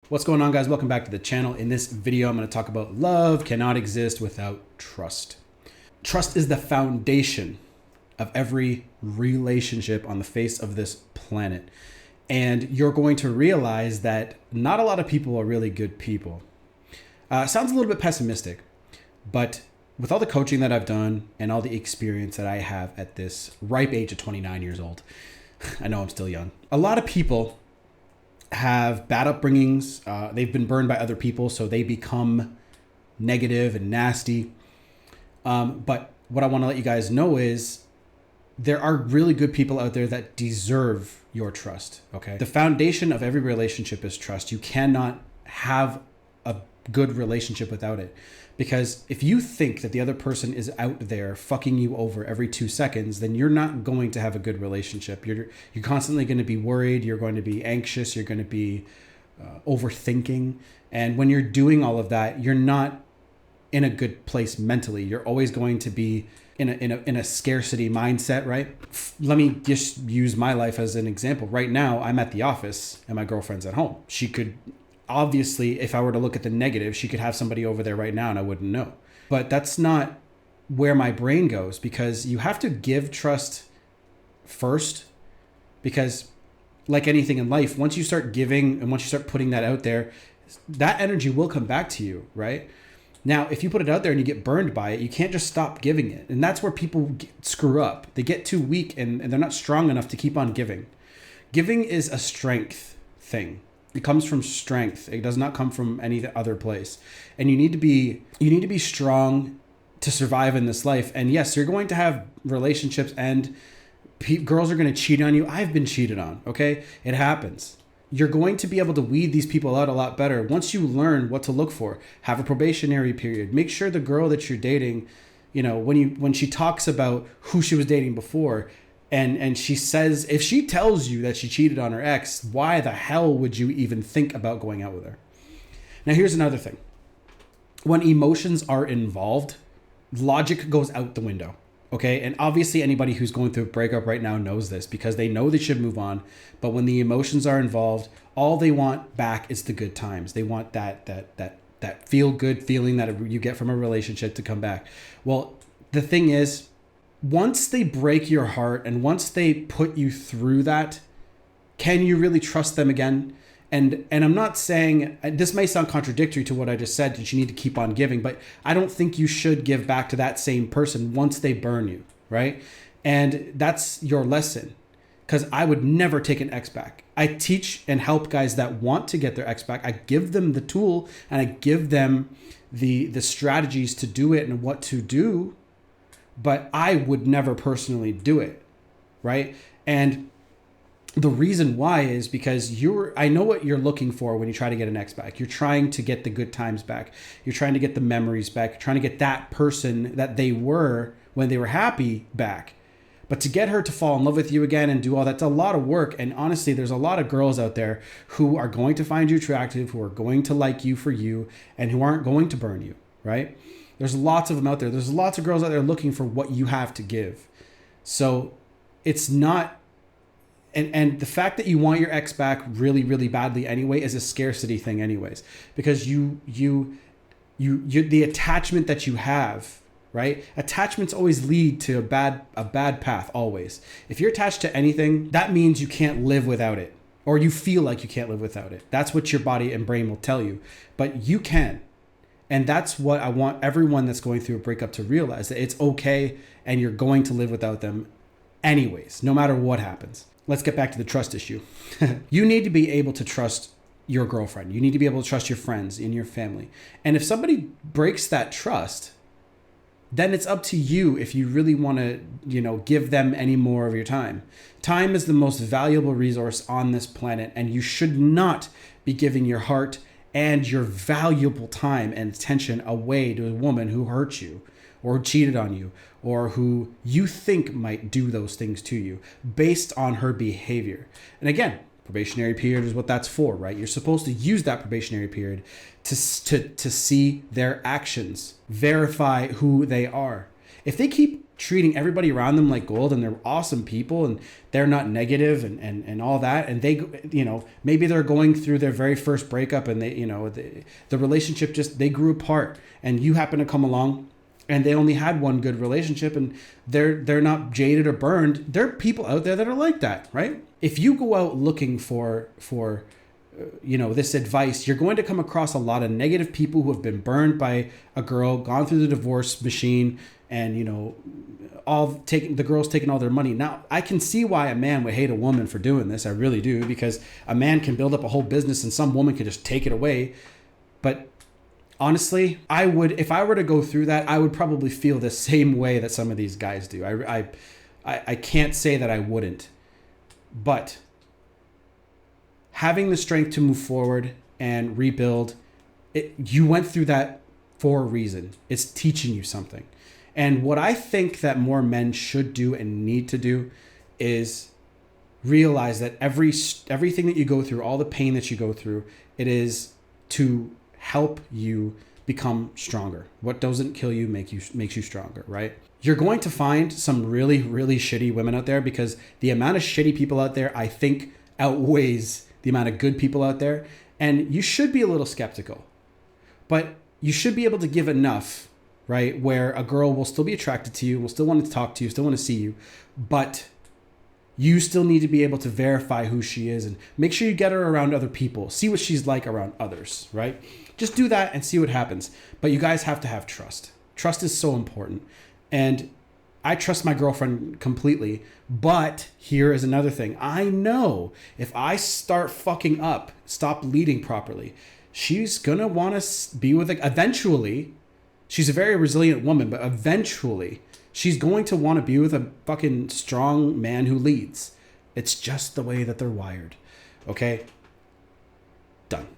What's going on, guys? Welcome back to the channel. In this video, I'm going to talk about love cannot exist without trust. Trust is the foundation of every relationship on the face of this planet. And you're going to realize that not a lot of people are really good people. Sounds a little bit pessimistic, but with all the coaching that I've done and all the experience that I have at this ripe age of 29 years old, I know I'm still young. A lot of people have bad upbringings. They've been burned by other people, so they become negative and nasty. But what I want to let you guys know is there are really good people out there that deserve your trust. Okay. The foundation of every relationship is trust. You cannot have a good relationship without it. Because if you think that the other person is out there fucking you over every 2 seconds, then you're not going to have a good relationship. You're constantly going to be worried. You're going to be anxious. You're going to be overthinking. And when you're doing all of that, you're not in a good place mentally. You're always going to be in a scarcity mindset, right? Let me just use my life as an example. Right now, I'm at the office and my girlfriend's at home. She could obviously, if I were to look at the negative, she could have somebody over there right now and I wouldn't know. But that's not where my brain goes, because you have to give trust first. Because like anything in life, once you start giving and once you start putting that out there, that energy will come back to you, right? Now, if you put it out there and you get burned by it, you can't just stop giving it. And that's where people screw up. They get too weak and they're not strong enough to keep on giving. Giving is a strength thing. It comes from strength. It does not come from any other place. And you need to be strong to survive in this life. And yes, you're going to have relationships and girls are going to cheat on you. I've been cheated on. Okay. It happens. You're going to be able to weed these people out a lot better once you learn what to look for. Have a probationary period. Make sure the girl that you're dating, when she talks about who she was dating before, and she says, if she tells you that she cheated on her ex, why the hell would you even think about going out with her? Now, here's another thing. When emotions are involved, logic goes out the window. Okay. And obviously anybody who's going through a breakup right now knows this, because they know they should move on. But when the emotions are involved, all they want back is the good times. They want that feel good feeling that you get from a relationship to come back. Well, the thing is, once they break your heart and once they put you through that, can you really trust them again? And I'm not saying, this may sound contradictory to what I just said, that you need to keep on giving, but I don't think you should give back to that same person once they burn you, right? And that's your lesson, because I would never take an ex back. I teach and help guys that want to get their ex back. I give them the tool and I give them the strategies to do it and what to do, but I would never personally do it, right? And the reason why is because I know what you're looking for when you try to get an ex back. You're trying to get the good times back. You're trying to get the memories back. You're trying to get that person that they were when they were happy back. But to get her to fall in love with you again and do all that's a lot of work. And honestly, there's a lot of girls out there who are going to find you attractive, who are going to like you for you, and who aren't going to burn you, right? There's lots of them out there. There's lots of girls out there looking for what you have to give. So it's not... And the fact that you want your ex back really, really badly anyway is a scarcity thing anyways, because you the attachment that you have, right? Attachments always lead to a bad path always. If you're attached to anything, that means you can't live without it, or you feel like you can't live without it. That's what your body and brain will tell you, but you can. And that's what I want everyone that's going through a breakup to realize, that it's okay and you're going to live without them anyways, no matter what happens. Let's get back to the trust issue. You need to be able to trust your girlfriend. You need to be able to trust your friends and your family. And if somebody breaks that trust, then it's up to you if you really want to, give them any more of your time. Time is the most valuable resource on this planet, and you should not be giving your heart and your valuable time and attention away to a woman who hurt you or cheated on you, or who you think might do those things to you based on her behavior. And again, probationary period is what that's for, right? You're supposed to use that probationary period to see their actions, verify who they are. If they keep treating everybody around them like gold, and they're awesome people, and they're not negative and all that. And they, maybe they're going through their very first breakup, and they, the relationship they grew apart, and you happen to come along and they only had one good relationship, and they're not jaded or burned. There are people out there that are like that, right? If you go out looking for this advice, you're going to come across a lot of negative people who have been burned by a girl, gone through the divorce machine, and the girl's taking all their money. Now, I can see why a man would hate a woman for doing this. I really do, because a man can build up a whole business and some woman could just take it away. But honestly, if I were to go through that, I would probably feel the same way that some of these guys do. I can't say that I wouldn't, but having the strength to move forward and rebuild, you went through that for a reason. It's teaching you something. And what I think that more men should do and need to do is realize that everything that you go through, all the pain that you go through, it is to help you become stronger. What doesn't kill you makes you stronger, right? You're going to find some really, really shitty women out there, because the amount of shitty people out there, I think, outweighs the amount of good people out there. And you should be a little skeptical, but you should be able to give enough, right, where a girl will still be attracted to you, will still want to talk to you, still want to see you, but you still need to be able to verify who she is, and make sure you get her around other people. See what she's like around others, right? Just do that and see what happens. But you guys have to have trust. Trust is so important. And I trust my girlfriend completely. But here is another thing. I know if I start fucking up, stop leading properly, she's going to want to be with eventually. She's a very resilient woman, but eventually she's going to want to be with a fucking strong man who leads. It's just the way that they're wired. Okay? Done.